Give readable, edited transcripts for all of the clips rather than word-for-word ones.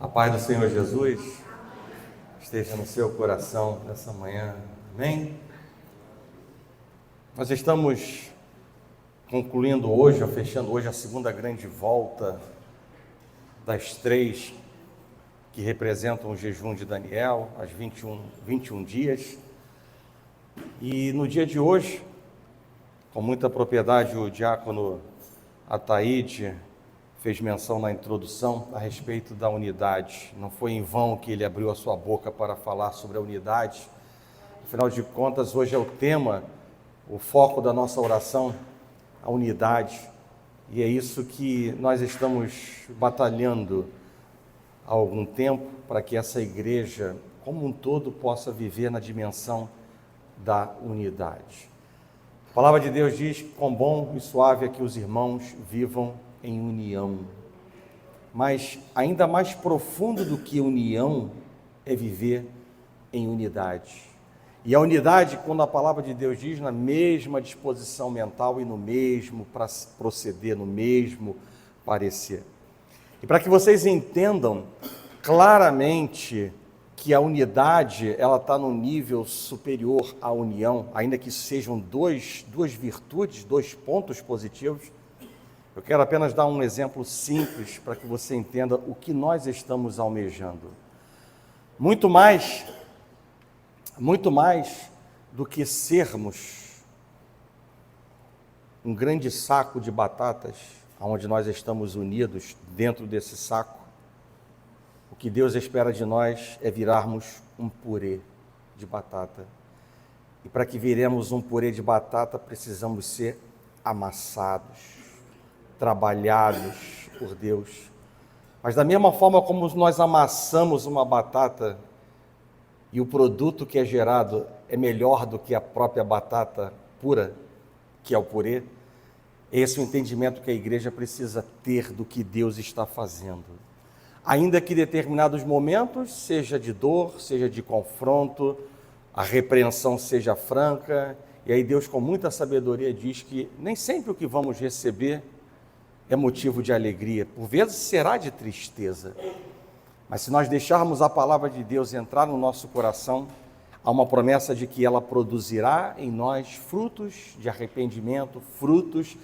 A paz do Senhor Jesus esteja no seu coração nessa manhã, amém? Nós estamos concluindo hoje, ou fechando hoje a segunda grande volta das três que representam o jejum de Daniel, as 21 dias. E no dia de hoje, com muita propriedade, o diácono Ataíde fez menção na introdução a respeito da unidade. Não foi em vão que ele abriu a sua boca para falar sobre a unidade. Afinal de contas, hoje é o tema, o foco da nossa oração, a unidade. E é isso que nós estamos batalhando há algum tempo, para que essa igreja, como um todo, possa viver na dimensão da unidade. A palavra de Deus diz: quão bom e suave é que os irmãos vivam em união. Mas ainda mais profundo do que união é viver em unidade. E a unidade, quando a palavra de Deus diz, na mesma disposição mental e no mesmo proceder, no mesmo parecer. E para que vocês entendam claramente que a unidade, ela está num nível superior à união, ainda que sejam duas virtudes, dois pontos positivos, eu quero apenas dar um exemplo simples para que você entenda o que nós estamos almejando. Muito mais do que sermos um grande saco de batatas, onde nós estamos unidos dentro desse saco, o que Deus espera de nós é virarmos um purê de batata. E para que viremos um purê de batata, precisamos ser amassados, trabalhados por Deus. Mas da mesma forma como nós amassamos uma batata e o produto que é gerado é melhor do que a própria batata pura, que é o purê, esse é o entendimento que a igreja precisa ter do que Deus está fazendo. Ainda que em determinados momentos, seja de dor, seja de confronto, a repreensão seja franca, e aí Deus com muita sabedoria diz que nem sempre o que vamos receber é motivo de alegria, por vezes será de tristeza, mas se nós deixarmos a palavra de Deus entrar no nosso coração, há uma promessa de que ela produzirá em nós frutos de arrependimento, frutos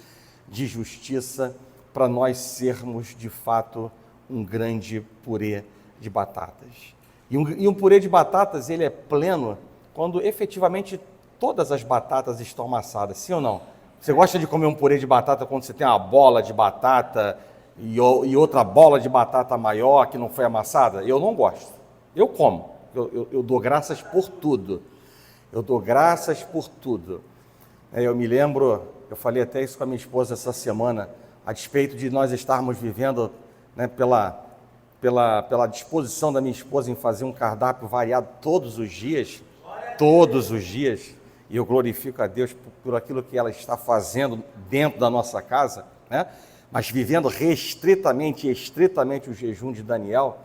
de justiça, para nós sermos de fato um grande purê de batatas. E um purê de batatas, ele é pleno quando efetivamente todas as batatas estão amassadas, sim ou não? Você gosta de comer um purê de batata quando você tem uma bola de batata e outra bola de batata maior que não foi amassada? Eu não gosto. Eu como. Eu dou graças por tudo. Eu dou graças por tudo. Eu me lembro, eu falei até isso com a minha esposa essa semana, a despeito de nós estarmos vivendo, né, pela disposição da minha esposa em fazer um cardápio variado todos os dias, e eu glorifico a Deus por aquilo que ela está fazendo dentro da nossa casa, né? Mas vivendo estritamente o jejum de Daniel,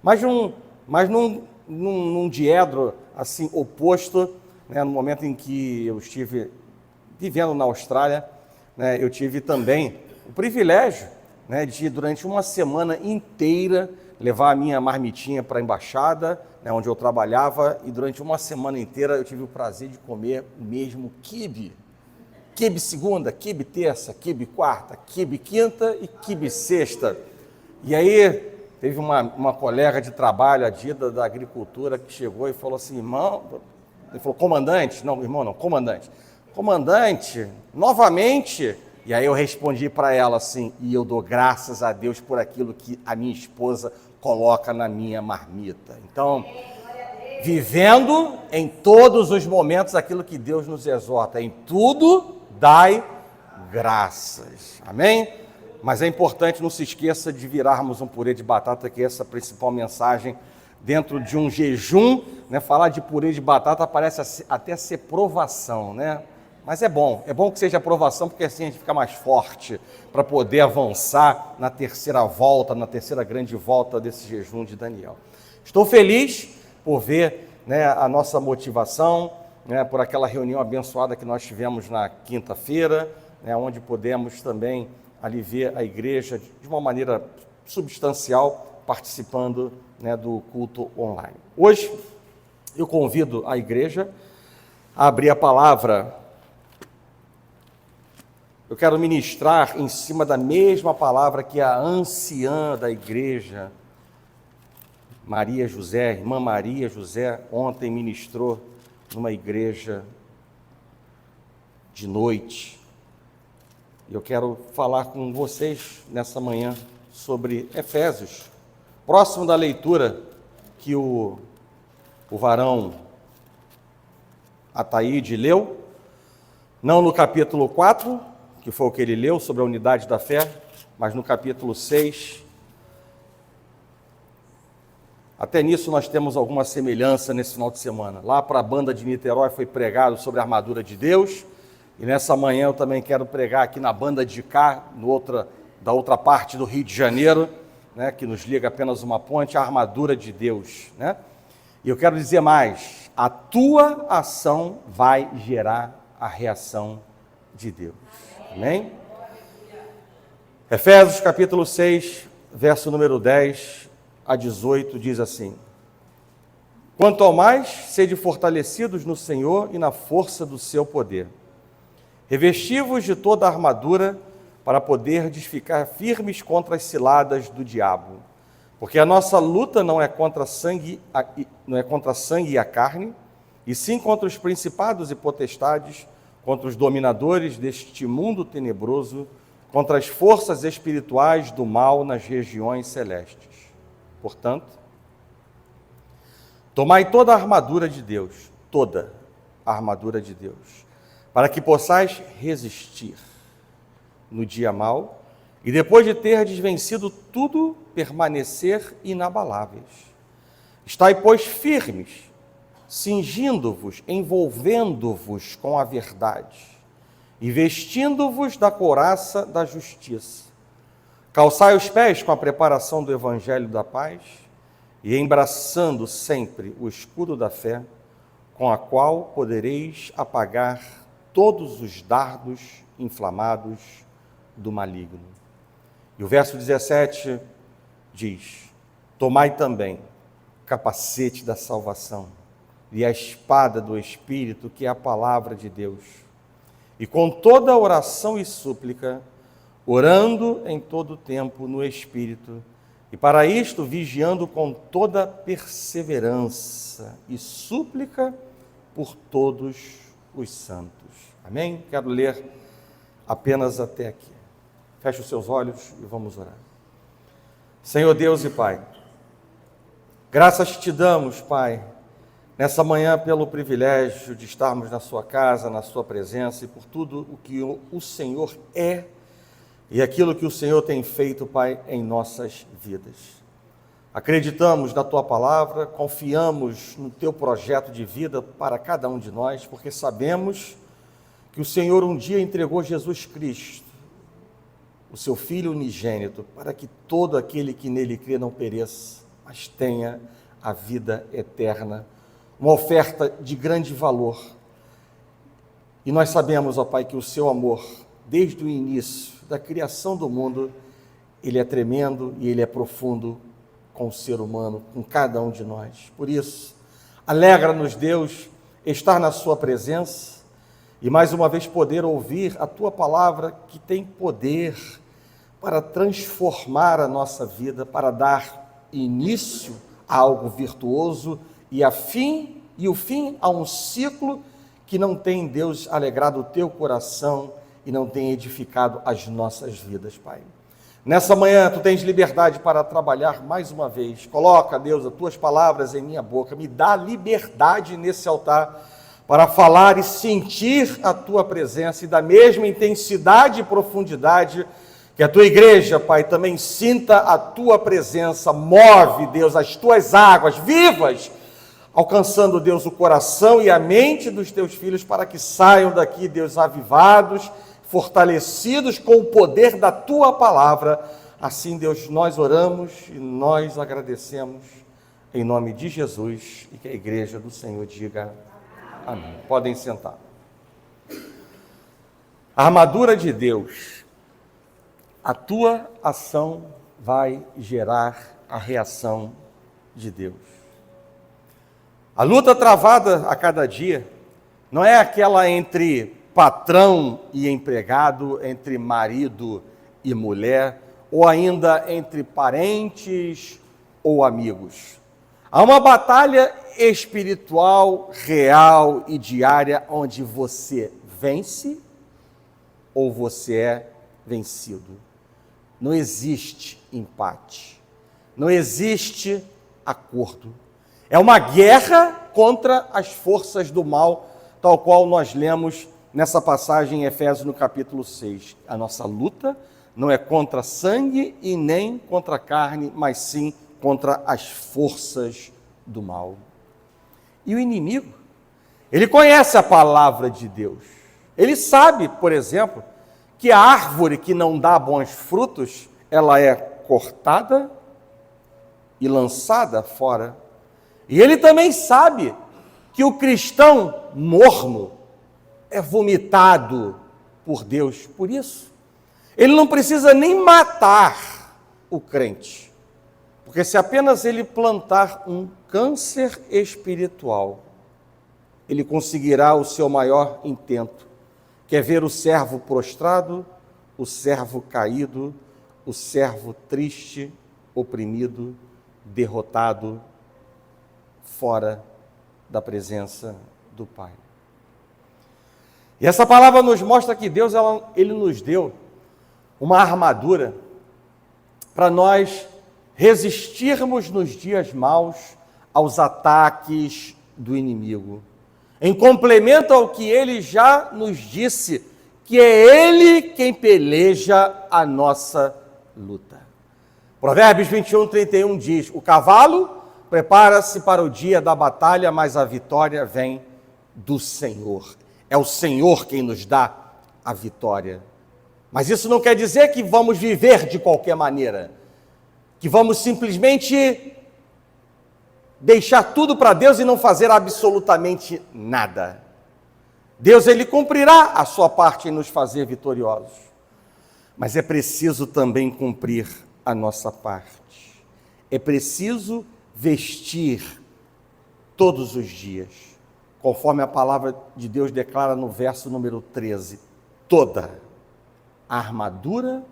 mas num diedro assim oposto, né? No momento em que eu estive vivendo na Austrália, né, eu tive também o privilégio, né, de durante uma semana inteira levar a minha marmitinha para a embaixada, né, onde eu trabalhava, e durante uma semana inteira eu tive o prazer de comer o mesmo quibe. Quibe segunda, quibe terça, quibe quarta, quibe quinta e quibe sexta. E aí teve uma colega de trabalho, a Dida da Agricultura, que chegou e falou assim: irmão, ele falou, comandante, não, irmão não, comandante, novamente. E aí eu respondi para ela assim: e eu dou graças a Deus por aquilo que a minha esposa coloca na minha marmita. Então, vivendo em todos os momentos aquilo que Deus nos exorta, em tudo dai graças, amém? Mas é importante, não se esqueça de virarmos um purê de batata, que é essa a principal mensagem dentro de um jejum, né? Falar de purê de batata parece até ser provação, né? Mas é bom que seja provação, porque assim a gente fica mais forte para poder avançar na terceira volta, na terceira grande volta desse jejum de Daniel. Estou feliz por ver, né, a nossa motivação, né, por aquela reunião abençoada que nós tivemos na quinta-feira, né, onde podemos também ali ver a igreja de uma maneira substancial participando, né, do culto online. Hoje, eu convido a igreja a abrir a palavra. Eu quero ministrar em cima da mesma palavra que a anciã da igreja, Maria José, irmã Maria José, ontem ministrou numa igreja de noite. Eu quero falar com vocês nessa manhã sobre Efésios, próximo da leitura que o varão Ataíde leu, não no capítulo 4, que foi o que ele leu sobre a unidade da fé, mas no capítulo 6. Até nisso nós temos alguma semelhança nesse final de semana. Lá para a banda de Niterói foi pregado sobre a armadura de Deus, e nessa manhã eu também quero pregar aqui na banda de cá, da outra parte do Rio de Janeiro, né, que nos liga apenas uma ponte, a armadura de Deus, né? E eu quero dizer mais, a tua ação vai gerar a reação de Deus. Amém? Efésios capítulo 6, verso número 10 a 18, diz assim: quanto ao mais, sede fortalecidos no Senhor e na força do seu poder. Revesti-vos de toda a armadura para poderdes ficar firmes contra as ciladas do diabo. Porque a nossa luta não é contra sangue e a carne, e sim contra os principados e potestades, contra os dominadores deste mundo tenebroso, contra as forças espirituais do mal nas regiões celestes. Portanto, tomai toda a armadura de Deus, toda a armadura de Deus, para que possais resistir no dia mau, e depois de terdes vencido tudo, permanecer inabaláveis. Estai, pois, firmes, cingindo-vos, envolvendo-vos com a verdade, e vestindo-vos da couraça da justiça. Calçai os pés com a preparação do evangelho da paz, e embraçando sempre o escudo da fé, com a qual podereis apagar todos os dardos inflamados do maligno. E o verso 17 diz: tomai também o capacete da salvação e a espada do Espírito, que é a palavra de Deus, e com toda oração e súplica, orando em todo tempo no Espírito, e para isto vigiando com toda perseverança e súplica por todos os santos. Amém? Quero ler apenas até aqui. Feche os seus olhos e vamos orar. Senhor Deus e Pai, graças te damos, Pai, nessa manhã pelo privilégio de estarmos na sua casa, na sua presença, e por tudo o que o Senhor é e aquilo que o Senhor tem feito, Pai, em nossas vidas. Acreditamos na tua palavra, confiamos no teu projeto de vida para cada um de nós, porque sabemos que o Senhor um dia entregou Jesus Cristo, o seu Filho unigênito, para que todo aquele que nele crê não pereça, mas tenha a vida eterna, uma oferta de grande valor. E nós sabemos, ó Pai, que o seu amor, desde o início da criação do mundo, ele é tremendo e ele é profundo com o ser humano, com cada um de nós. Por isso, alegra-nos, Deus, estar na sua presença, e mais uma vez poder ouvir a tua palavra, que tem poder para transformar a nossa vida, para dar início a algo virtuoso e o fim a um ciclo que não tem, Deus, alegrado o teu coração e não tem edificado as nossas vidas, Pai. Nessa manhã, tu tens liberdade para trabalhar mais uma vez. Coloca, Deus, as tuas palavras em minha boca. Me dá liberdade nesse altar para falar e sentir a tua presença, e da mesma intensidade e profundidade que a tua igreja, Pai, também sinta a tua presença. Move, Deus, as tuas águas vivas, alcançando, Deus, o coração e a mente dos teus filhos, para que saiam daqui, Deus, avivados, fortalecidos com o poder da tua palavra. Assim, Deus, nós oramos e nós agradecemos em nome de Jesus, e que a igreja do Senhor diga amém. Podem sentar. A armadura de Deus. A tua ação vai gerar a reação de Deus. A luta travada a cada dia não é aquela entre patrão e empregado, entre marido e mulher, ou ainda entre parentes ou amigos. Há uma batalha espiritual, real e diária, onde você vence ou você é vencido. Não existe empate, não existe acordo. É uma guerra contra as forças do mal, tal qual nós lemos nessa passagem em Efésios no capítulo 6. A nossa luta não é contra sangue e nem contra carne, mas sim contra as forças do mal. E o inimigo, ele conhece a palavra de Deus. Ele sabe, por exemplo, que a árvore que não dá bons frutos, ela é cortada e lançada fora. E ele também sabe que o cristão morno é vomitado por Deus. Por isso, ele não precisa nem matar o crente, porque se apenas ele plantar um câncer espiritual, ele conseguirá o seu maior intento, que é ver o servo prostrado, o servo caído, o servo triste, oprimido, derrotado, fora da presença do Pai. E essa palavra nos mostra que Deus, Ele nos deu uma armadura para nós resistirmos nos dias maus aos ataques do inimigo. Em complemento ao que Ele já nos disse, que é Ele quem peleja a nossa luta. Provérbios 21:31 diz: o cavalo prepara-se para o dia da batalha, mas a vitória vem do Senhor. É o Senhor quem nos dá a vitória. Mas isso não quer dizer que vamos viver de qualquer maneira, que vamos simplesmente deixar tudo para Deus e não fazer absolutamente nada. Deus, Ele cumprirá a sua parte em nos fazer vitoriosos. Mas é preciso também cumprir a nossa parte. É preciso vestir todos os dias, conforme a palavra de Deus declara no verso número 13, toda a armadura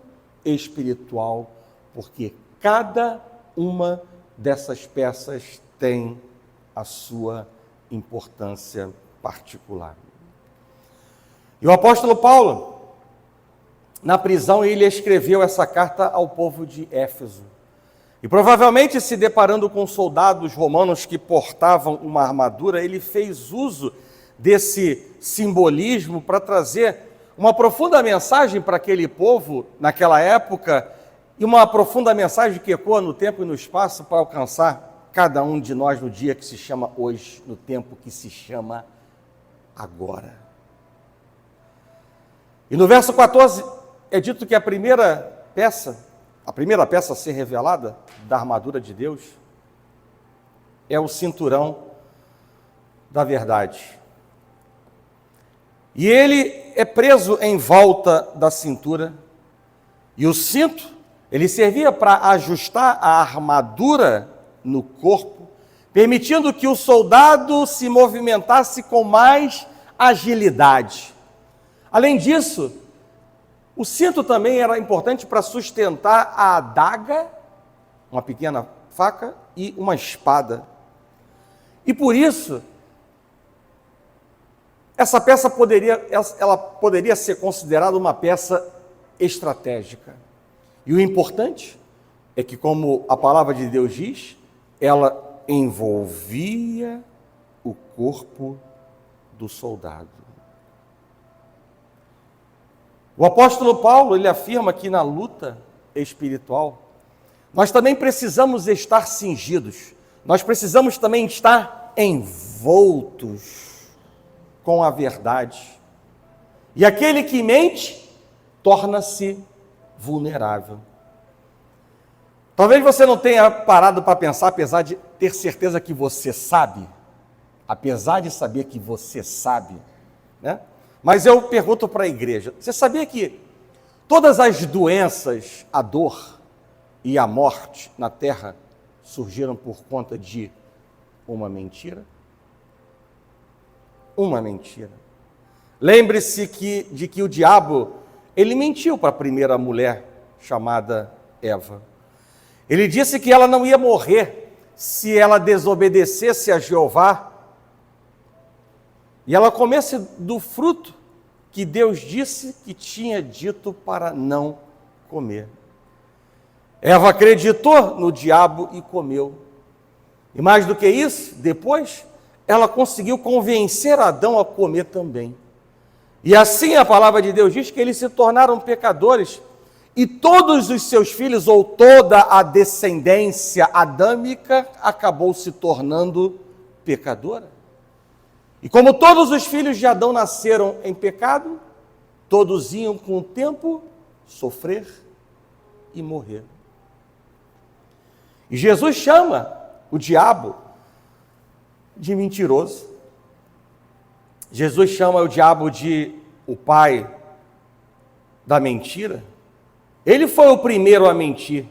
espiritual, porque cada uma dessas peças tem a sua importância particular. E o apóstolo Paulo, na prisão, ele escreveu essa carta ao povo de Éfeso. E provavelmente, se deparando com soldados romanos que portavam uma armadura, ele fez uso desse simbolismo para trazer uma profunda mensagem para aquele povo naquela época, e uma profunda mensagem que ecoa no tempo e no espaço para alcançar cada um de nós no dia que se chama hoje, no tempo que se chama agora. E no verso 14 é dito que a primeira peça a ser revelada da armadura de Deus é o cinturão da verdade. E ele é preso em volta da cintura, e o cinto, ele servia para ajustar a armadura no corpo, permitindo que o soldado se movimentasse com mais agilidade. Além disso, o cinto também era importante para sustentar a adaga, uma pequena faca e uma espada. E por isso, essa peça poderia ser considerada uma peça estratégica. E o importante é que, como a palavra de Deus diz, ela envolvia o corpo do soldado. O apóstolo Paulo, ele afirma que na luta espiritual, nós também precisamos estar cingidos, nós precisamos também estar envoltos com a verdade. E aquele que mente, torna-se vulnerável. Talvez você não tenha parado para pensar, apesar de ter certeza que você sabe, apesar de saber que você sabe, né? Mas eu pergunto para a igreja, você sabia que todas as doenças, a dor e a morte na terra surgiram por conta de uma mentira? Uma mentira. Lembre-se de que o diabo, ele mentiu para a primeira mulher chamada Eva. Ele disse que ela não ia morrer se ela desobedecesse a Jeová e ela comesse do fruto que Deus disse que tinha dito para não comer. Eva acreditou no diabo e comeu. E mais do que isso, depois, ela conseguiu convencer Adão a comer também. E assim a palavra de Deus diz que eles se tornaram pecadores e todos os seus filhos, ou toda a descendência adâmica, acabou se tornando pecadora. E como todos os filhos de Adão nasceram em pecado, todos iam com o tempo sofrer e morrer. E Jesus chama o diabo de mentiroso. Jesus chama o diabo de o pai da mentira. Ele foi o primeiro a mentir.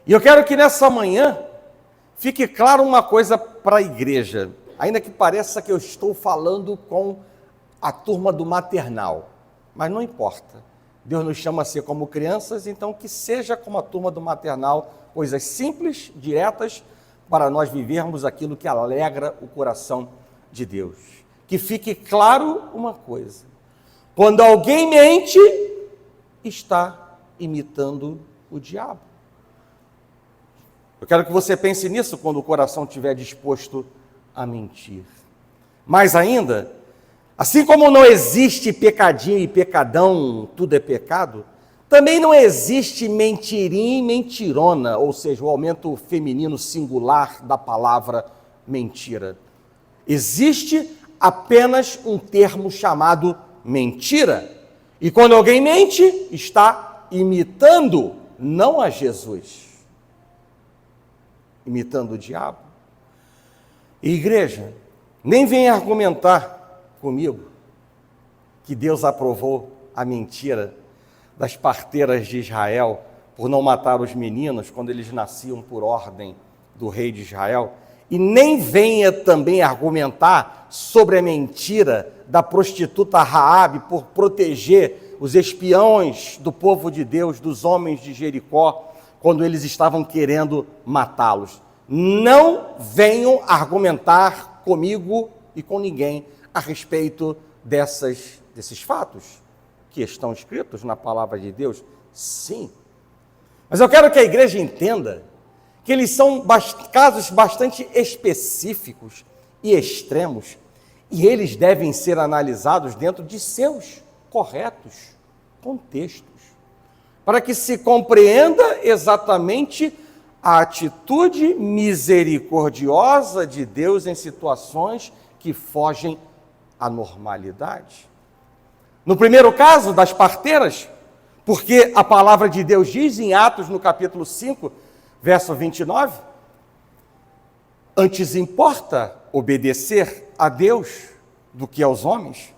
E eu quero que nessa manhã fique claro uma coisa para a igreja, ainda que pareça que eu estou falando com a turma do maternal, mas não importa. Deus nos chama a ser como crianças, então que seja como a turma do maternal, coisas simples, diretas, para nós vivermos aquilo que alegra o coração de Deus. Que fique claro uma coisa: quando alguém mente, está imitando o diabo. Eu quero que você pense nisso quando o coração estiver disposto a mentir. Mais ainda, assim como não existe pecadinho e pecadão, tudo é pecado, também não existe mentirinha e mentirona, ou seja, o aumento feminino singular da palavra mentira. Existe apenas um termo chamado mentira. E quando alguém mente, está imitando não a Jesus, imitando o diabo. E igreja, nem venha argumentar comigo que Deus aprovou a mentira das parteiras de Israel por não matar os meninos quando eles nasciam por ordem do rei de Israel. E nem venha também argumentar sobre a mentira da prostituta Raabe por proteger os espiões do povo de Deus, dos homens de Jericó, quando eles estavam querendo matá-los. Não venham argumentar comigo e com ninguém a respeito desses fatos que estão escritos na palavra de Deus. Sim. Mas eu quero que a igreja entenda que eles são casos bastante específicos e extremos, e eles devem ser analisados dentro de seus corretos contextos, para que se compreenda exatamente a atitude misericordiosa de Deus em situações que fogem à normalidade. No primeiro caso, das parteiras, porque a palavra de Deus diz em Atos, no capítulo 5, verso 29, antes importa obedecer a Deus do que aos homens.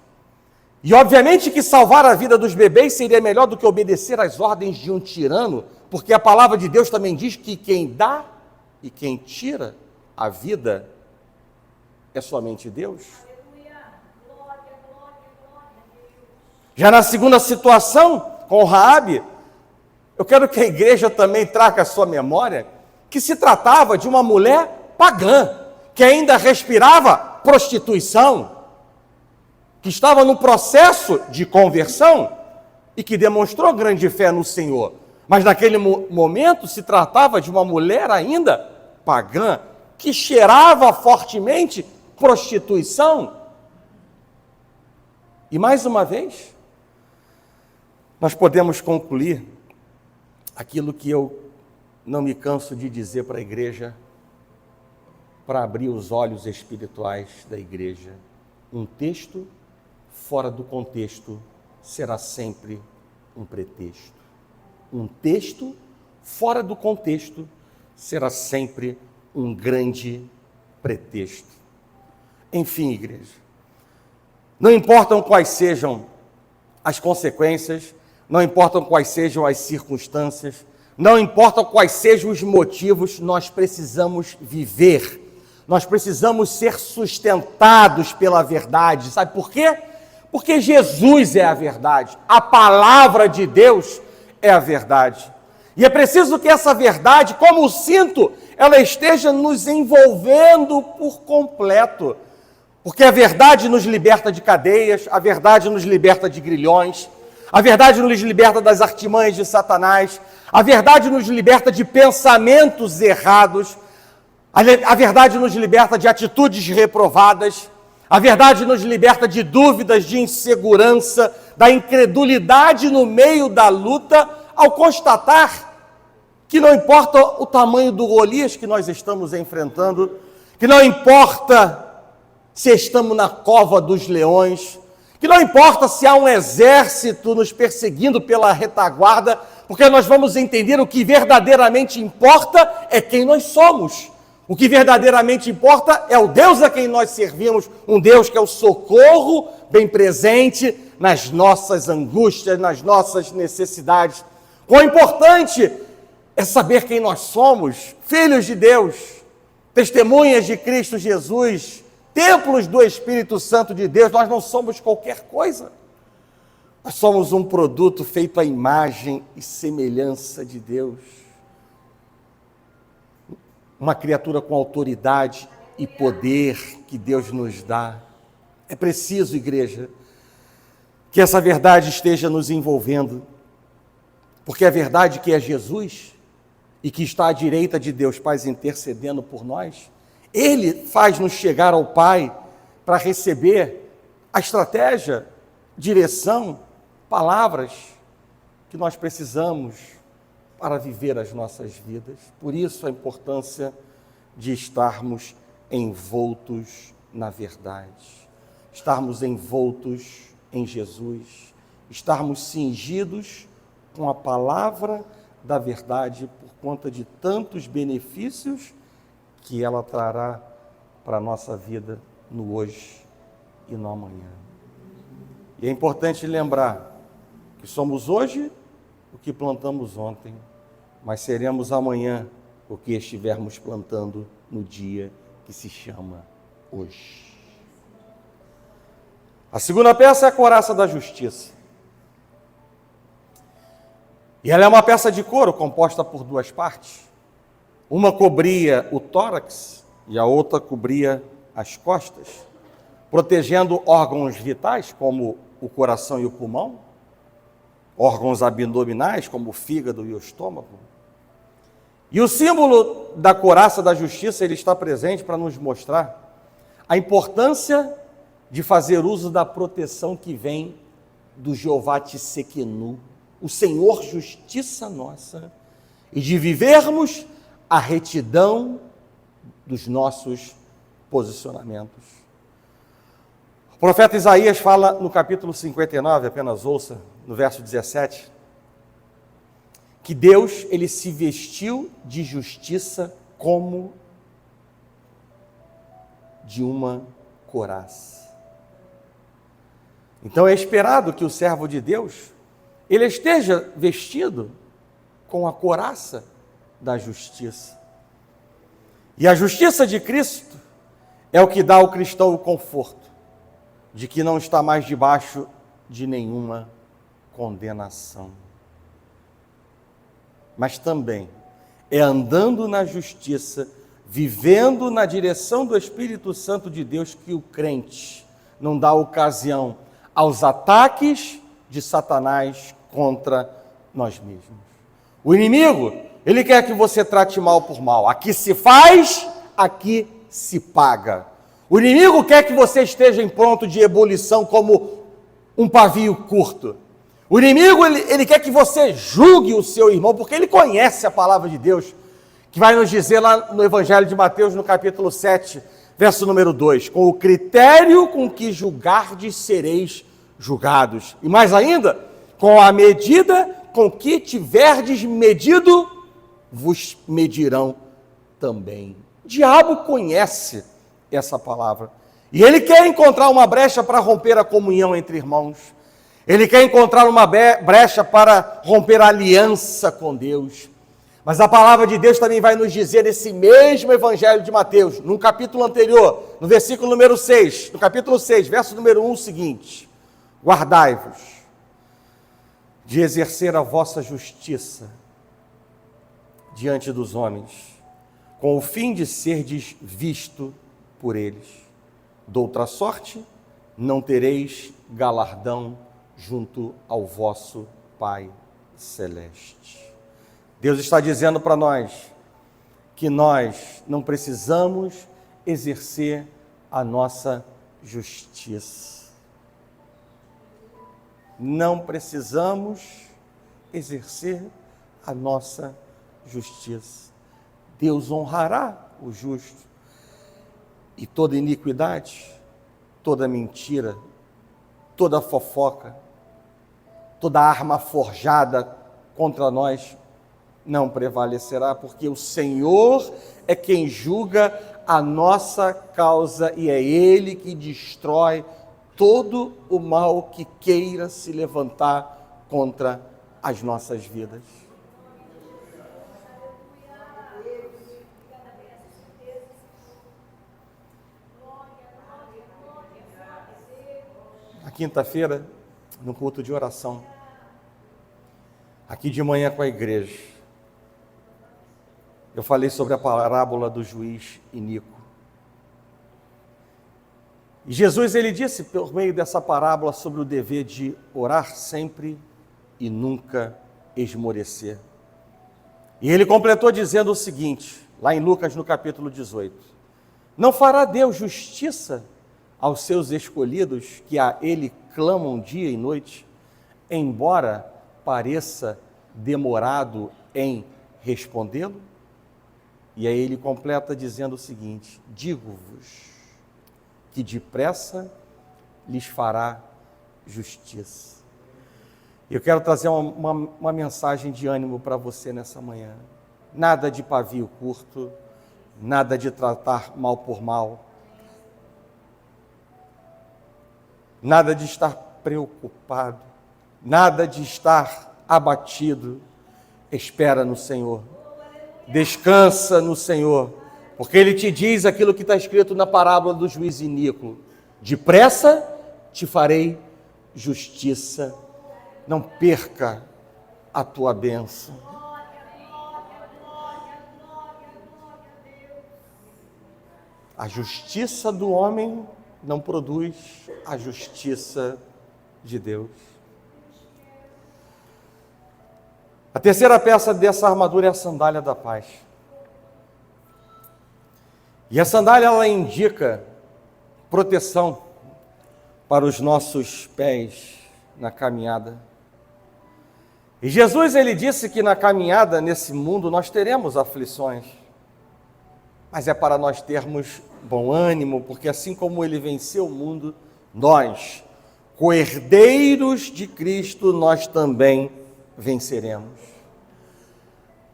E obviamente que salvar a vida dos bebês seria melhor do que obedecer às ordens de um tirano, porque a palavra de Deus também diz que quem dá e quem tira a vida é somente Deus. Já na segunda situação, com Raabe, eu quero que a igreja também traga à sua memória que se tratava de uma mulher pagã, que ainda respirava prostituição, que estava no processo de conversão e que demonstrou grande fé no Senhor. Mas naquele momento se tratava de uma mulher ainda pagã, que cheirava fortemente prostituição. E mais uma vez, nós podemos concluir aquilo que eu não me canso de dizer para a igreja, para abrir os olhos espirituais da igreja. Um texto fora do contexto será sempre um pretexto. Um texto fora do contexto será sempre um grande pretexto. Enfim, igreja, não importam quais sejam as consequências, não importam quais sejam as circunstâncias, não importa quais sejam os motivos, nós precisamos viver. Nós precisamos ser sustentados pela verdade. Sabe por quê? Porque Jesus é a verdade. A palavra de Deus é a verdade. E é preciso que essa verdade, como o cinto, ela esteja nos envolvendo por completo. Porque a verdade nos liberta de cadeias, a verdade nos liberta de grilhões, a verdade nos liberta das artimanhas de Satanás, a verdade nos liberta de pensamentos errados, a verdade nos liberta de atitudes reprovadas, a verdade nos liberta de dúvidas, de insegurança, da incredulidade no meio da luta, ao constatar que não importa o tamanho do Golias que nós estamos enfrentando, que não importa se estamos na cova dos leões, que não importa se há um exército nos perseguindo pela retaguarda, porque nós vamos entender o que verdadeiramente importa é quem nós somos. O que verdadeiramente importa é o Deus a quem nós servimos, um Deus que é o socorro bem presente nas nossas angústias, nas nossas necessidades. Quão importante é saber quem nós somos, filhos de Deus, testemunhas de Cristo Jesus, templos do Espírito Santo de Deus. Nós não somos qualquer coisa. Nós somos um produto feito à imagem e semelhança de Deus. Uma criatura com autoridade e poder que Deus nos dá. É preciso, igreja, que essa verdade esteja nos envolvendo, porque a verdade que é Jesus e que está à direita de Deus Pai intercedendo por nós, Ele faz-nos chegar ao Pai para receber a estratégia, direção, palavras que nós precisamos para viver as nossas vidas. Por isso a importância de estarmos envoltos na verdade, estarmos envoltos em Jesus, estarmos cingidos com a palavra da verdade por conta de tantos benefícios que ela trará para a nossa vida no hoje e no amanhã. E é importante lembrar que somos hoje o que plantamos ontem, mas seremos amanhã o que estivermos plantando no dia que se chama hoje. A segunda peça é a couraça da justiça. E ela é uma peça de couro composta por duas partes. Uma cobria o tórax e a outra cobria as costas, protegendo órgãos vitais como o coração e o pulmão, órgãos abdominais como o fígado e o estômago. E o símbolo da couraça da justiça, ele está presente para nos mostrar a importância de fazer uso da proteção que vem do Jeová Tsequenu, o Senhor justiça nossa, e de vivermos a retidão dos nossos posicionamentos. O profeta Isaías fala no capítulo 59, apenas ouça, no verso 17, que Deus, ele se vestiu de justiça como de uma couraça. Então é esperado que o servo de Deus, ele esteja vestido com a couraça da justiça. E a justiça de Cristo é o que dá ao cristão o conforto de que não está mais debaixo de nenhuma condenação. Mas também é andando na justiça, vivendo na direção do Espírito Santo de Deus, que o crente não dá ocasião aos ataques de Satanás contra nós mesmos. O inimigo, ele quer que você trate mal por mal. Aqui se faz, aqui se paga. O inimigo quer que você esteja em ponto de ebulição como um pavio curto. O inimigo, ele quer que você julgue o seu irmão, porque ele conhece a palavra de Deus, que vai nos dizer lá no Evangelho de Mateus, no capítulo 7, verso número 2, com o critério com que julgardes sereis julgados. E mais ainda, com a medida com que tiverdes medido, vos medirão também. O diabo conhece essa palavra. E ele quer encontrar uma brecha para romper a comunhão entre irmãos. Ele quer encontrar uma brecha para romper a aliança com Deus. Mas a palavra de Deus também vai nos dizer nesse mesmo evangelho de Mateus, num capítulo anterior, no versículo número 6, no capítulo 6, verso número 1, o seguinte: guardai-vos de exercer a vossa justiça diante dos homens, com o fim de serdes visto por eles. Doutra sorte, não tereis galardão junto ao vosso Pai Celeste. Deus está dizendo para nós que nós não precisamos exercer a nossa justiça. Não precisamos exercer a nossa justiça. Deus honrará o justo. E toda iniquidade, toda mentira, toda fofoca, toda arma forjada contra nós não prevalecerá, porque o Senhor é quem julga a nossa causa e é Ele que destrói todo o mal que queira se levantar contra as nossas vidas. Na quinta-feira, no culto de oração, aqui de manhã com a igreja, eu falei sobre a parábola do juiz iníquo. E Jesus, ele disse por meio dessa parábola sobre o dever de orar sempre e nunca esmorecer. E ele completou dizendo o seguinte, lá em Lucas no capítulo 18: não fará Deus justiça aos seus escolhidos que a Ele clamam dia e noite, embora pareça demorado em respondê-lo? E aí ele completa dizendo o seguinte: digo-vos que depressa lhes fará justiça. Eu quero trazer uma mensagem de ânimo para você nessa manhã. Nada de pavio curto, nada de tratar mal por mal, nada de estar preocupado, nada de estar abatido. Espera no Senhor, descansa no Senhor, porque Ele te diz aquilo que está escrito na parábola do juiz iníquo: depressa te farei justiça. Não perca a tua bênção. A justiça do homem não produz a justiça de Deus. A terceira peça dessa armadura é a sandália da paz. E a sandália, ela indica proteção para os nossos pés na caminhada. E Jesus, ele disse que na caminhada nesse mundo nós teremos aflições, mas é para nós termos bom ânimo, porque assim como ele venceu o mundo, nós, co-herdeiros de Cristo, nós também venceremos.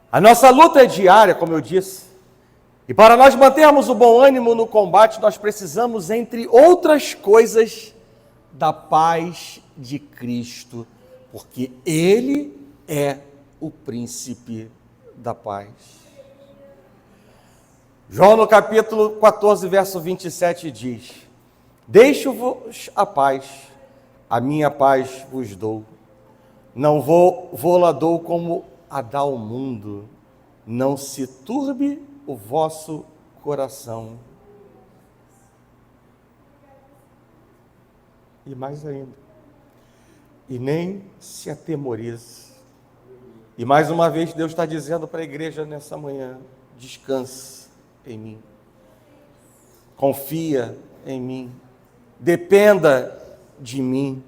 A nossa luta é diária, como eu disse, e para nós mantermos o bom ânimo no combate, nós precisamos, entre outras coisas, da paz de Cristo, porque Ele é o príncipe da paz. João no capítulo 14, verso 27 diz: deixo-vos a paz, a minha paz vos dou. Não vou-la dou como a dá o mundo. Não se turbe o vosso coração. E mais ainda, e nem se atemorize. E mais uma vez Deus está dizendo para a igreja nessa manhã: descanse em mim, confia em mim, dependa de mim.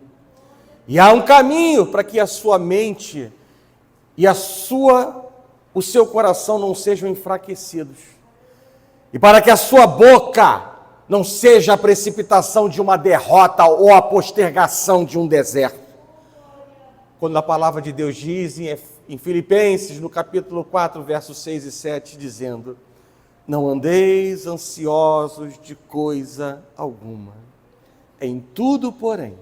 E há um caminho para que a sua mente e o seu coração não sejam enfraquecidos, e para que a sua boca não seja a precipitação de uma derrota ou a postergação de um deserto. Quando a palavra de Deus diz em Filipenses, no capítulo 4, versos 6 e 7, dizendo: não andeis ansiosos de coisa alguma, em tudo, porém,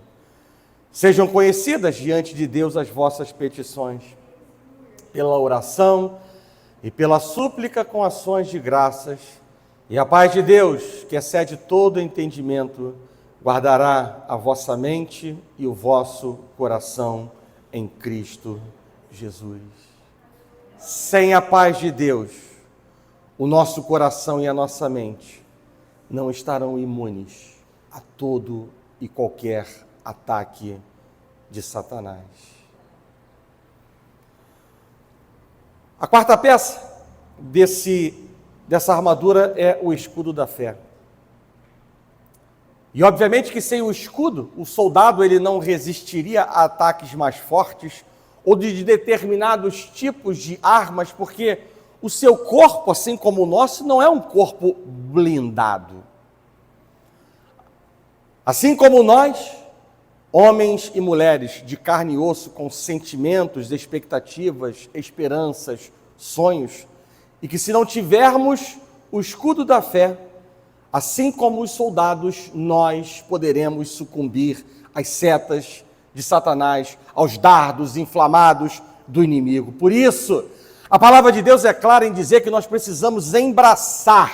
sejam conhecidas diante de Deus as vossas petições, pela oração e pela súplica com ações de graças, e a paz de Deus, que excede todo entendimento, guardará a vossa mente e o vosso coração em Cristo Jesus. Sem a paz de Deus, o nosso coração e a nossa mente não estarão imunes a todo e qualquer ataque de Satanás. A quarta peça dessa armadura é o escudo da fé. E obviamente que sem o escudo, o soldado ele não resistiria a ataques mais fortes ou de determinados tipos de armas, porque o seu corpo, assim como o nosso, não é um corpo blindado. Assim como nós, homens e mulheres de carne e osso, com sentimentos, expectativas, esperanças, sonhos, e que se não tivermos o escudo da fé, assim como os soldados, nós poderemos sucumbir às setas de Satanás, aos dardos inflamados do inimigo. Por isso, a palavra de Deus é clara em dizer que nós precisamos embraçar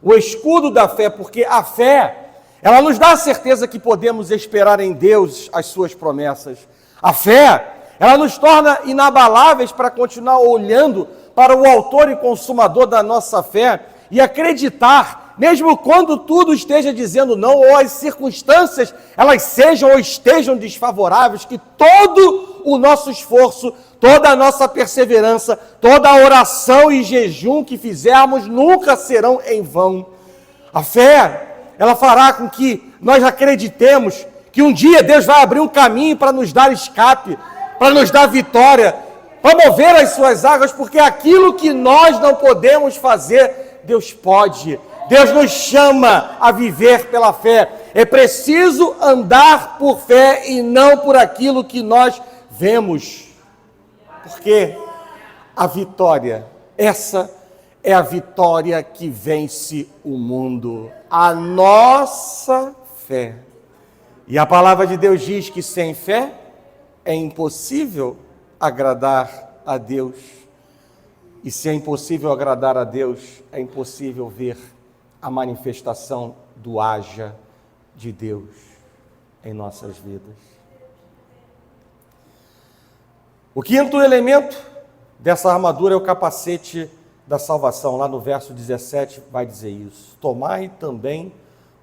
o escudo da fé, porque a fé, ela nos dá a certeza que podemos esperar em Deus as suas promessas. A fé, ela nos torna inabaláveis para continuar olhando para o autor e consumador da nossa fé e acreditar, mesmo quando tudo esteja dizendo não, ou as circunstâncias, elas sejam ou estejam desfavoráveis, que todo o nosso esforço, toda a nossa perseverança, toda a oração e jejum que fizermos nunca serão em vão. A fé, ela fará com que nós acreditemos que um dia Deus vai abrir um caminho para nos dar escape, para nos dar vitória, para mover as suas águas, porque aquilo que nós não podemos fazer, Deus pode. Deus nos chama a viver pela fé. É preciso andar por fé e não por aquilo que nós vemos. Porque a vitória, essa é a vitória que vence o mundo. A nossa fé. E a palavra de Deus diz que sem fé é impossível agradar a Deus. E se é impossível agradar a Deus, é impossível ver a manifestação do haja de Deus em nossas vidas. O quinto elemento dessa armadura é o capacete da salvação. Lá no verso 17 vai dizer isso. Tomai também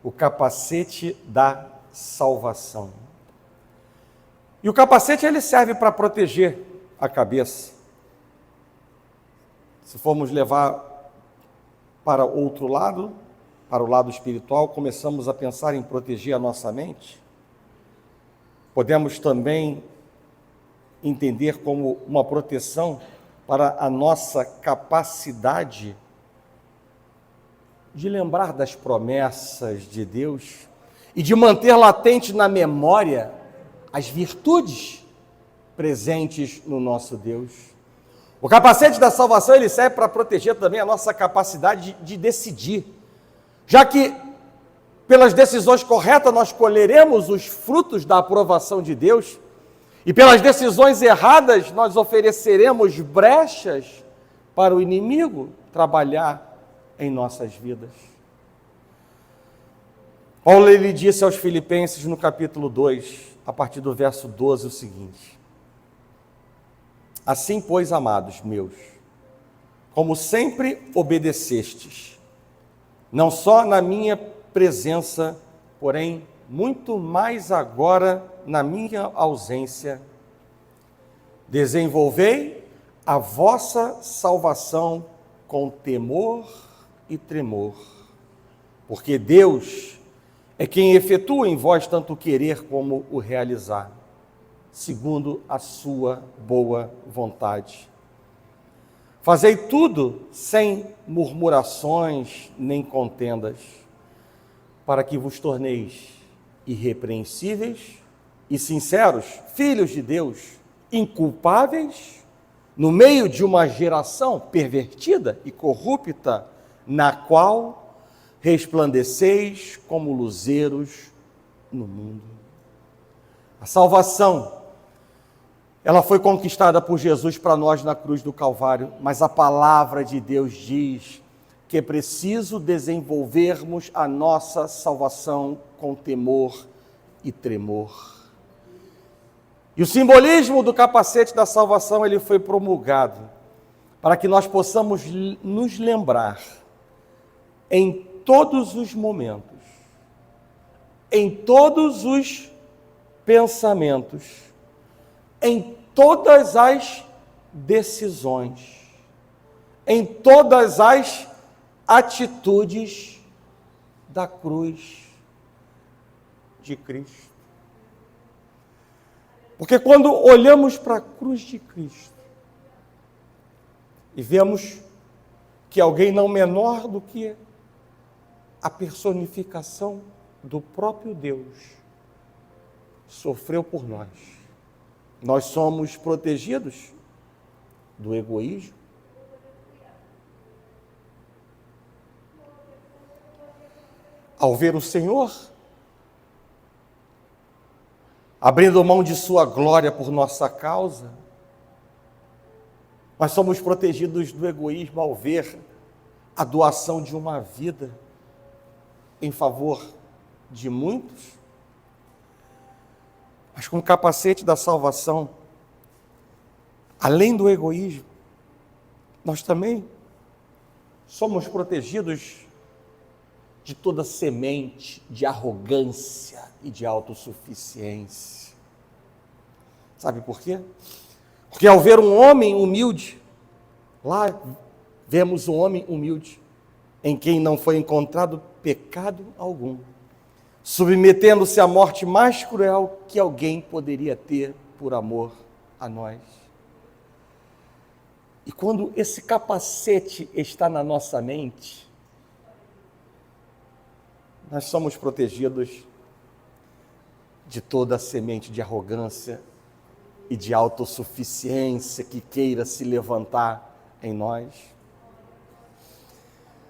o capacete da salvação. E o capacete ele serve para proteger a cabeça. Se formos levar para outro lado, para o lado espiritual, começamos a pensar em proteger a nossa mente. Podemos também entender como uma proteção para a nossa capacidade de lembrar das promessas de Deus e de manter latente na memória as virtudes presentes no nosso Deus. O capacete da salvação ele serve para proteger também a nossa capacidade de decidir, já que pelas decisões corretas nós colheremos os frutos da aprovação de Deus, e pelas decisões erradas nós ofereceremos brechas para o inimigo trabalhar em nossas vidas. Paulo ele disse aos Filipenses no capítulo 2, a partir do verso 12, o seguinte: assim, pois, amados meus, como sempre obedecestes, não só na minha presença, porém, muito mais agora na minha ausência, desenvolvei a vossa salvação com temor e tremor, porque Deus é quem efetua em vós tanto o querer como o realizar, segundo a sua boa vontade. Fazei tudo sem murmurações nem contendas, para que vos torneis irrepreensíveis e sinceros, filhos de Deus, inculpáveis, no meio de uma geração pervertida e corrupta, na qual resplandeceis como luzeiros no mundo. A salvação ela foi conquistada por Jesus para nós na cruz do Calvário, mas a palavra de Deus diz que é preciso desenvolvermos a nossa salvação com temor e tremor. E o simbolismo do capacete da salvação, ele foi promulgado para que nós possamos nos lembrar em todos os momentos, em todos os pensamentos, em todas as decisões, em todas as atitudes da cruz de Cristo. Porque quando olhamos para a cruz de Cristo e vemos que alguém não menor do que a personificação do próprio Deus sofreu por nós, nós somos protegidos do egoísmo, ao ver o Senhor abrindo mão de sua glória por nossa causa, nós somos protegidos do egoísmo ao ver a doação de uma vida em favor de muitos. Mas com o capacete da salvação, além do egoísmo, nós também somos protegidos de toda semente de arrogância e de autossuficiência. Sabe por quê? Porque ao ver um homem humilde, lá vemos um homem humilde, em quem não foi encontrado pecado algum, submetendo-se à morte mais cruel que alguém poderia ter por amor a nós. E quando esse capacete está na nossa mente, nós somos protegidos de toda a semente de arrogância e de autossuficiência que queira se levantar em nós.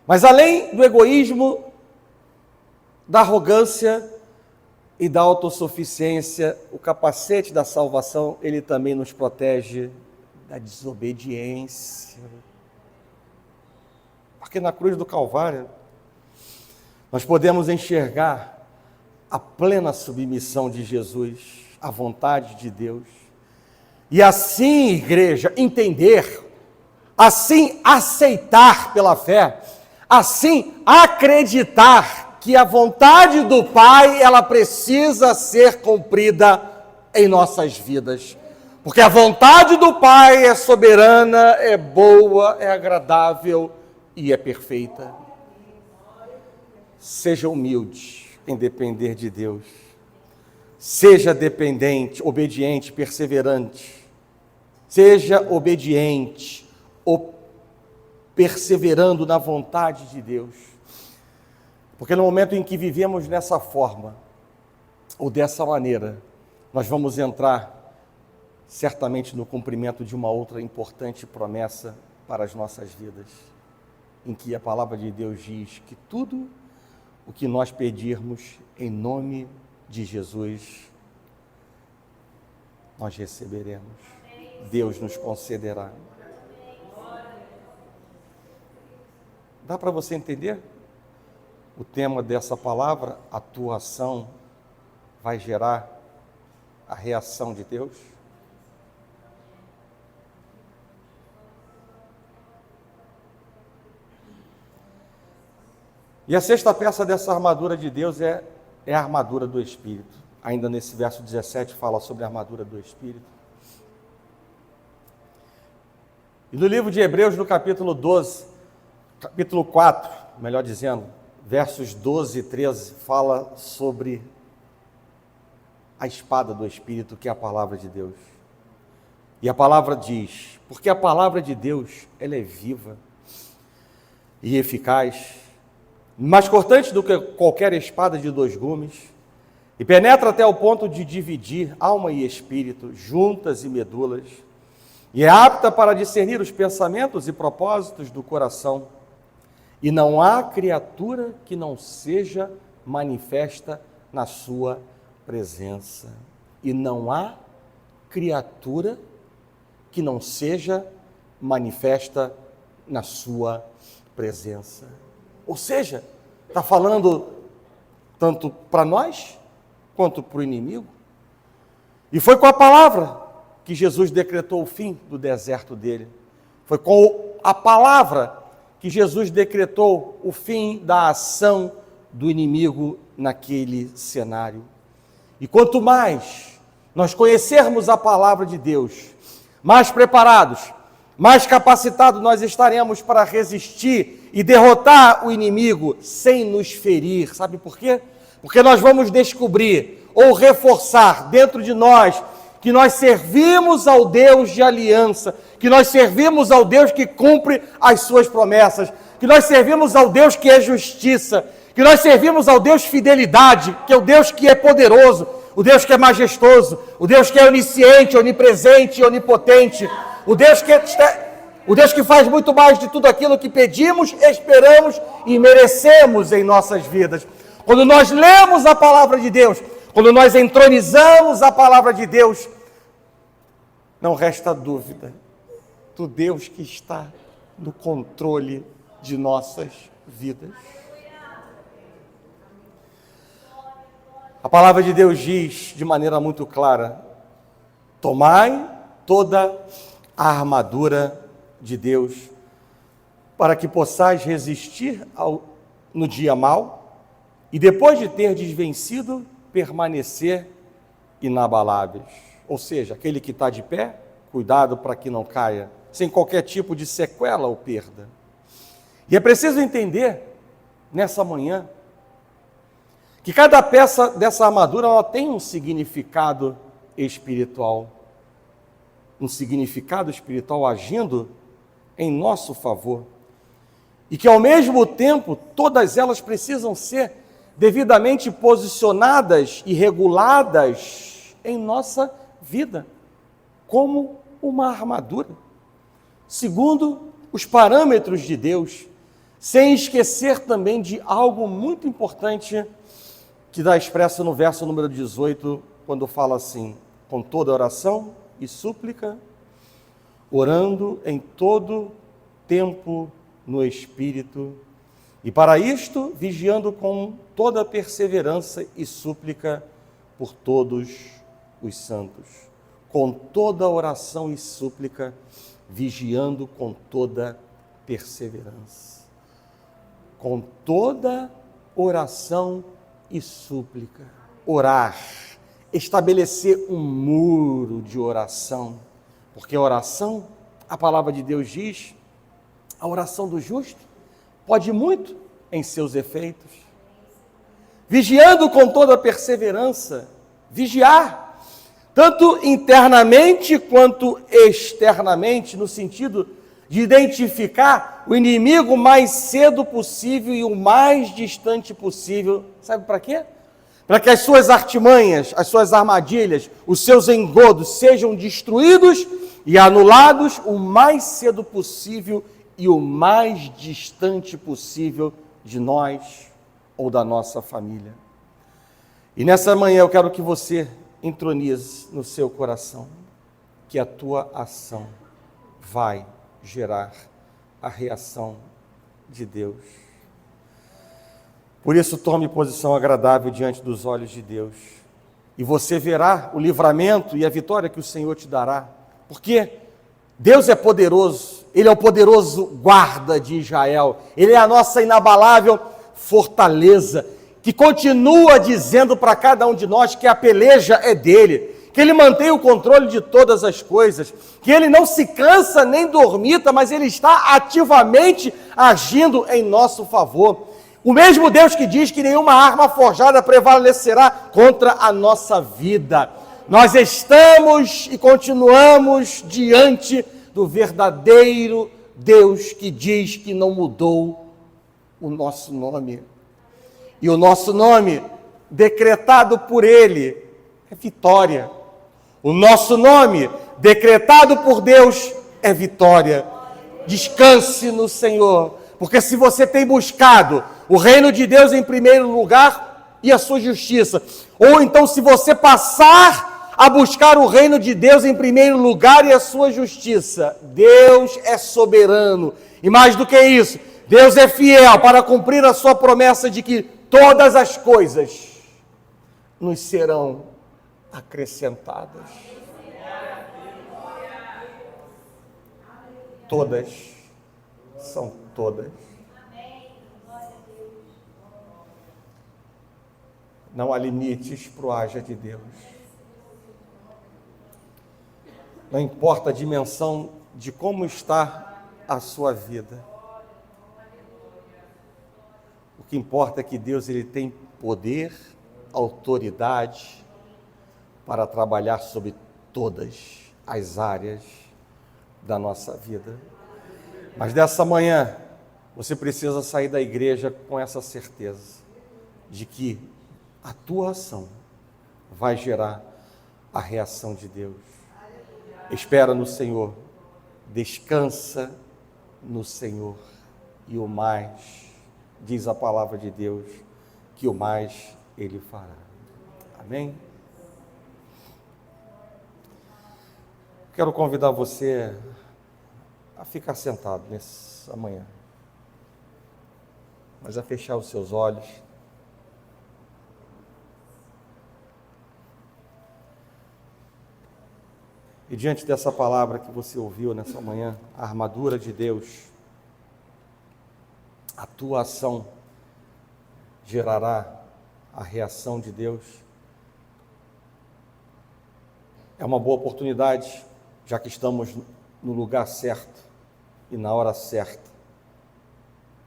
Mas além do egoísmo, da arrogância e da autossuficiência, o capacete da salvação, ele também nos protege da desobediência. Porque na cruz do Calvário, nós podemos enxergar a plena submissão de Jesus à vontade de Deus. E assim, igreja, entender, assim aceitar pela fé, assim acreditar que a vontade do Pai, ela precisa ser cumprida em nossas vidas. Porque a vontade do Pai é soberana, é boa, é agradável e é perfeita. Seja humilde em depender de Deus. Seja dependente, obediente, perseverante. Seja obediente, perseverando na vontade de Deus. Porque no momento em que vivemos dessa forma, ou dessa maneira, nós vamos entrar certamente no cumprimento de uma outra importante promessa para as nossas vidas, em que a palavra de Deus diz que tudo o que nós pedirmos em nome de Jesus, nós receberemos. Deus nos concederá. Dá para você entender? O tema dessa palavra, a tua ação vai gerar a reação de Deus? E a sexta peça dessa armadura de Deus é a armadura do Espírito. Ainda nesse verso 17 fala sobre a armadura do Espírito. E no livro de Hebreus, no capítulo 4, melhor dizendo, versos 12 e 13, fala sobre a espada do Espírito, que é a palavra de Deus. E a palavra diz, porque a palavra de Deus, ela é viva e eficaz, mais cortante do que qualquer espada de 2 gumes, e penetra até o ponto de dividir alma e espírito, juntas e medulas, e é apta para discernir os pensamentos e propósitos do coração. E não há criatura que não seja manifesta na sua presença. E não há criatura que não seja manifesta na sua presença. Ou seja, está falando tanto para nós quanto para o inimigo. E foi com a palavra que Jesus decretou o fim do deserto dele. Foi com a palavra que Jesus decretou o fim da ação do inimigo naquele cenário. E quanto mais nós conhecermos a palavra de Deus, mais preparados, mais capacitados nós estaremos para resistir e derrotar o inimigo sem nos ferir. Sabe por quê? Porque nós vamos descobrir ou reforçar dentro de nós que nós servimos ao Deus de aliança, que nós servimos ao Deus que cumpre as suas promessas, que nós servimos ao Deus que é justiça, que nós servimos ao Deus fidelidade, que é o Deus que é poderoso, o Deus que é majestoso, o Deus que é onisciente, onipresente, onipotente, o Deus que faz muito mais de tudo aquilo que pedimos, esperamos e merecemos em nossas vidas. Quando nós lemos a palavra de Deus, quando nós entronizamos a palavra de Deus, não resta dúvida do Deus que está no controle de nossas vidas. A palavra de Deus diz de maneira muito clara: tomai toda a armadura de Deus, para que possais resistir no dia mau, e depois de ter desvencido, permanecer inabaláveis. Ou seja, aquele que está de pé, cuidado para que não caia, sem qualquer tipo de sequela ou perda. E é preciso entender, nessa manhã, que cada peça dessa armadura ela tem um significado espiritual. Um significado espiritual agindo em nosso favor. E que, ao mesmo tempo, todas elas precisam ser devidamente posicionadas e reguladas em nossa vida, como uma armadura, segundo os parâmetros de Deus, sem esquecer também de algo muito importante que dá expresso no verso número 18, quando fala assim: com toda oração e súplica, orando em todo tempo no Espírito, e para isto, vigiando com toda perseverança e súplica por todos os santos. Com toda oração e súplica, vigiando com toda perseverança. Com toda oração e súplica. Orar, estabelecer um muro de oração. Porque a oração, a palavra de Deus diz, a oração do justo pode muito em seus efeitos. Vigiando com toda perseverança, vigiar, tanto internamente quanto externamente, no sentido de identificar o inimigo o mais cedo possível e o mais distante possível. Sabe para quê? Para que as suas artimanhas, as suas armadilhas, os seus engodos sejam destruídos e anulados o mais cedo possível e o mais distante possível de nós ou da nossa família. E nessa manhã eu quero que você entronize no seu coração que a tua ação vai gerar a reação de Deus. Por isso, tome posição agradável diante dos olhos de Deus, e você verá o livramento e a vitória que o Senhor te dará, porque Deus é poderoso, Ele é o poderoso guarda de Israel, Ele é a nossa inabalável fortaleza, que continua dizendo para cada um de nós que a peleja é dele, que Ele mantém o controle de todas as coisas, que Ele não se cansa nem dormita, mas Ele está ativamente agindo em nosso favor. O mesmo Deus que diz que nenhuma arma forjada prevalecerá contra a nossa vida. Nós estamos e continuamos diante do verdadeiro Deus que diz que não mudou o nosso nome. E o nosso nome, decretado por Ele, é vitória. O nosso nome, decretado por Deus, é vitória. Descanse no Senhor, porque se você tem buscado o reino de Deus em primeiro lugar e a sua justiça, ou então se você passar a buscar o reino de Deus em primeiro lugar e a sua justiça. Deus é soberano. E mais do que isso, Deus é fiel para cumprir a sua promessa de que todas as coisas nos serão acrescentadas. Todas, são todas. Não há limites para o haja de Deus. Não importa a dimensão de como está a sua vida. O que importa é que Deus ele tem poder, autoridade para trabalhar sobre todas as áreas da nossa vida. Mas dessa manhã, você precisa sair da igreja com essa certeza de que a tua ação vai gerar a reação de Deus. Espera no Senhor, descansa no Senhor, e o mais, diz a palavra de Deus, que o mais Ele fará. Amém? Quero convidar você a ficar sentado nessa manhã, mas a fechar os seus olhos. E diante dessa palavra que você ouviu nessa manhã, a armadura de Deus, a tua ação gerará a reação de Deus. É uma boa oportunidade, já que estamos no lugar certo e na hora certa,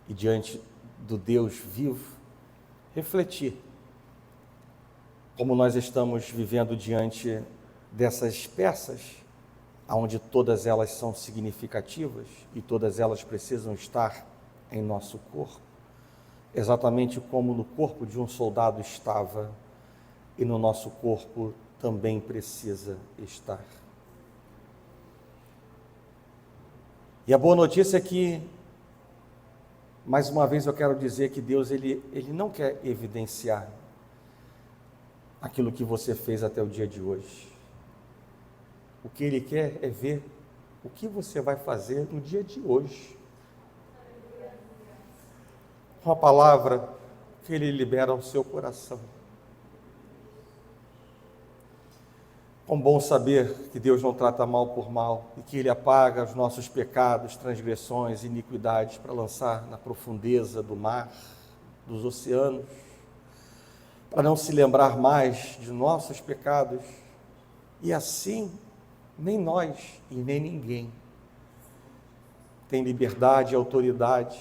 e diante do Deus vivo, refletir como nós estamos vivendo diante dessas peças, onde todas elas são significativas e todas elas precisam estar em nosso corpo, exatamente como no corpo de um soldado estava e no nosso corpo também precisa estar. E a boa notícia é que, mais uma vez eu quero dizer que Deus ele não quer evidenciar aquilo que você fez até o dia de hoje. O que Ele quer é ver o que você vai fazer no dia de hoje. Uma palavra que Ele libera ao seu coração. Quão bom saber que Deus não trata mal por mal e que Ele apaga os nossos pecados, transgressões, iniquidades para lançar na profundeza do mar, dos oceanos, para não se lembrar mais de nossos pecados. E assim, nem nós e nem ninguém tem liberdade, autoridade,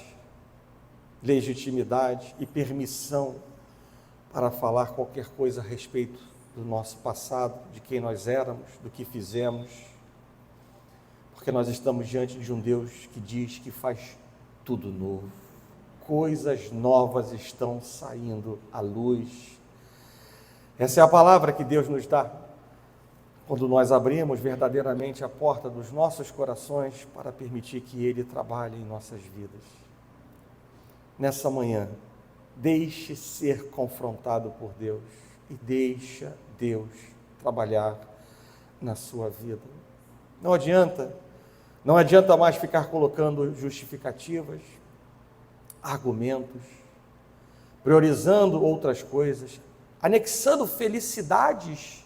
legitimidade e permissão para falar qualquer coisa a respeito do nosso passado, de quem nós éramos, do que fizemos, porque nós estamos diante de um Deus que diz que faz tudo novo. Coisas novas estão saindo à luz. Essa é a palavra que Deus nos dá quando nós abrimos verdadeiramente a porta dos nossos corações para permitir que Ele trabalhe em nossas vidas. Nessa manhã, deixe ser confrontado por Deus e deixa Deus trabalhar na sua vida. Não adianta mais ficar colocando justificativas, argumentos, priorizando outras coisas, anexando felicidades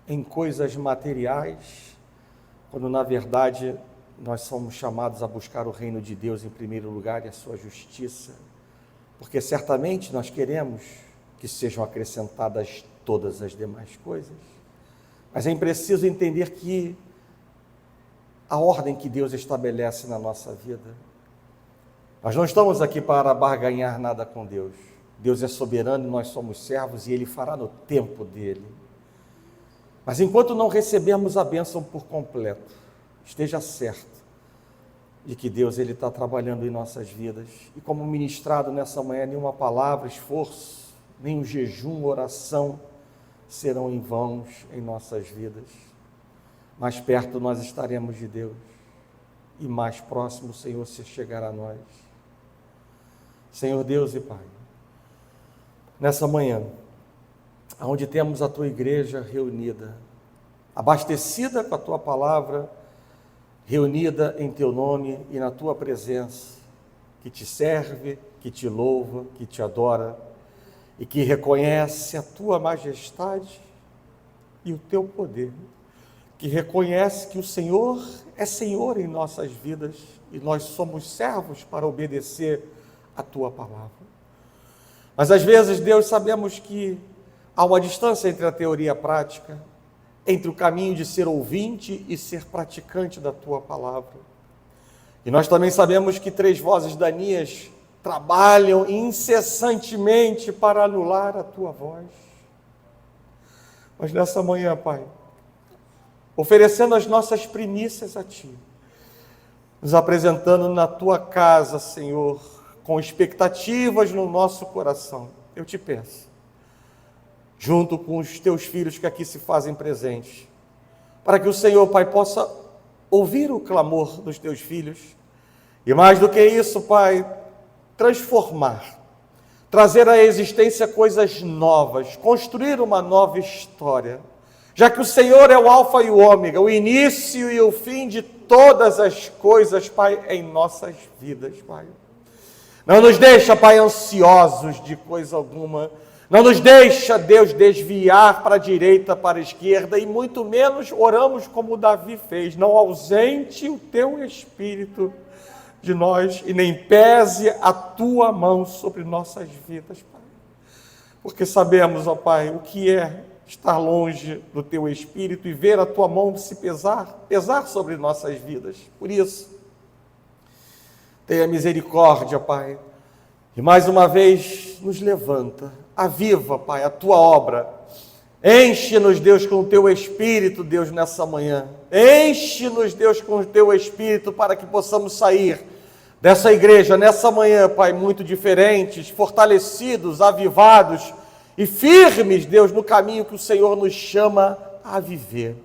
em coisas materiais, quando na verdade nós somos chamados a buscar o reino de Deus em primeiro lugar e a sua justiça, porque certamente nós queremos que sejam acrescentadas todas as demais coisas, mas é preciso entender que a ordem que Deus estabelece na nossa vida, nós não estamos aqui para barganhar nada com Deus. Deus é soberano e nós somos servos e Ele fará no tempo dEle. Mas enquanto não recebermos a bênção por completo, esteja certo de que Deus ele está trabalhando em nossas vidas. E como ministrado nessa manhã, nenhuma palavra, esforço, nem o jejum, oração serão em vão em nossas vidas. Mais perto nós estaremos de Deus e mais próximo o Senhor se chegará a nós. Senhor Deus e Pai, nessa manhã, onde temos a Tua igreja reunida, abastecida com a tua palavra, reunida em teu nome e na tua presença, que te serve, que te louva, que te adora e que reconhece a tua majestade e o teu poder, que reconhece que o Senhor é Senhor em nossas vidas e nós somos servos para obedecer a tua palavra. Mas às vezes, Deus, sabemos que há uma distância entre a teoria e a prática, entre o caminho de ser ouvinte e ser praticante da tua palavra. E nós também sabemos que 3 vozes daninhas trabalham incessantemente para anular a tua voz. Mas nessa manhã, Pai, oferecendo as nossas primícias a Ti, nos apresentando na Tua casa, Senhor, com expectativas no nosso coração, eu te peço, junto com os Teus filhos que aqui se fazem presentes, para que o Senhor, Pai, possa ouvir o clamor dos Teus filhos, e mais do que isso, Pai, transformar, trazer à existência coisas novas, construir uma nova história, já que o Senhor é o alfa e o ômega, o início e o fim de todas as coisas, Pai, em nossas vidas, Pai. Não nos deixa, Pai, ansiosos de coisa alguma, não nos deixa, Deus, desviar para a direita, para a esquerda, e muito menos oramos como Davi fez, não ausente o Teu Espírito de nós e nem pese a Tua mão sobre nossas vidas, Pai. Porque sabemos, ó Pai, o que é estar longe do Teu Espírito e ver a Tua mão se pesar sobre nossas vidas. Por isso, tenha misericórdia, Pai, e mais uma vez nos levanta, aviva, Pai, a Tua obra. Enche-nos, Deus, com o Teu Espírito, Deus, nessa manhã. Enche-nos, Deus, com o Teu Espírito para que possamos sair dessa igreja nessa manhã, Pai, muito diferentes, fortalecidos, avivados e firmes, Deus, no caminho que o Senhor nos chama a viver.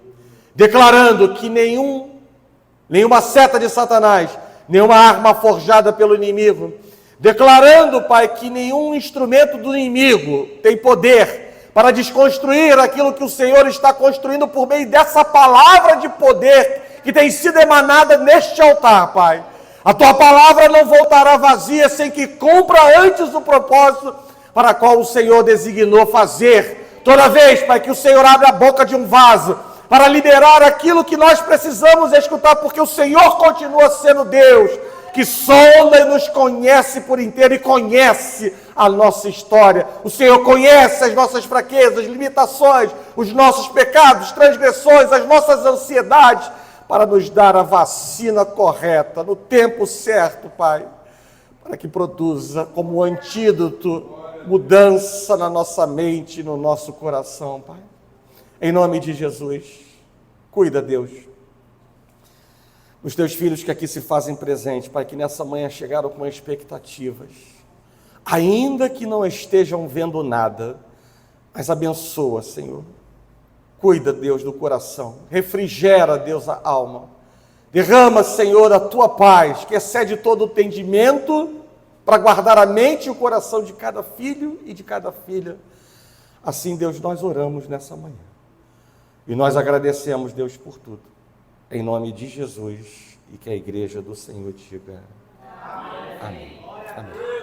Declarando que nenhuma seta de Satanás, nenhuma arma forjada pelo inimigo, declarando, Pai, que nenhum instrumento do inimigo tem poder para desconstruir aquilo que o Senhor está construindo por meio dessa palavra de poder que tem sido emanada neste altar, Pai. A Tua palavra não voltará vazia sem que cumpra antes o propósito para o qual o Senhor designou fazer. Toda vez, Pai, que o Senhor abre a boca de um vaso para liberar aquilo que nós precisamos escutar, porque o Senhor continua sendo Deus, que sonda e nos conhece por inteiro e conhece a nossa história. O Senhor conhece as nossas fraquezas, limitações, os nossos pecados, transgressões, as nossas ansiedades, para nos dar a vacina correta, no tempo certo, Pai, para que produza como antídoto mudança na nossa mente e no nosso coração, Pai. Em nome de Jesus, cuida, Deus, os Teus filhos que aqui se fazem presente, Pai, que nessa manhã chegaram com expectativas, ainda que não estejam vendo nada, mas abençoa, Senhor. Cuida, Deus, do coração, refrigera, Deus, a alma, derrama, Senhor, a Tua paz, que excede todo o entendimento, para guardar a mente e o coração de cada filho e de cada filha. Assim, Deus, nós oramos nessa manhã, e nós agradecemos, Deus, por tudo, em nome de Jesus, e que a igreja do Senhor diga amém. Amém. Amém.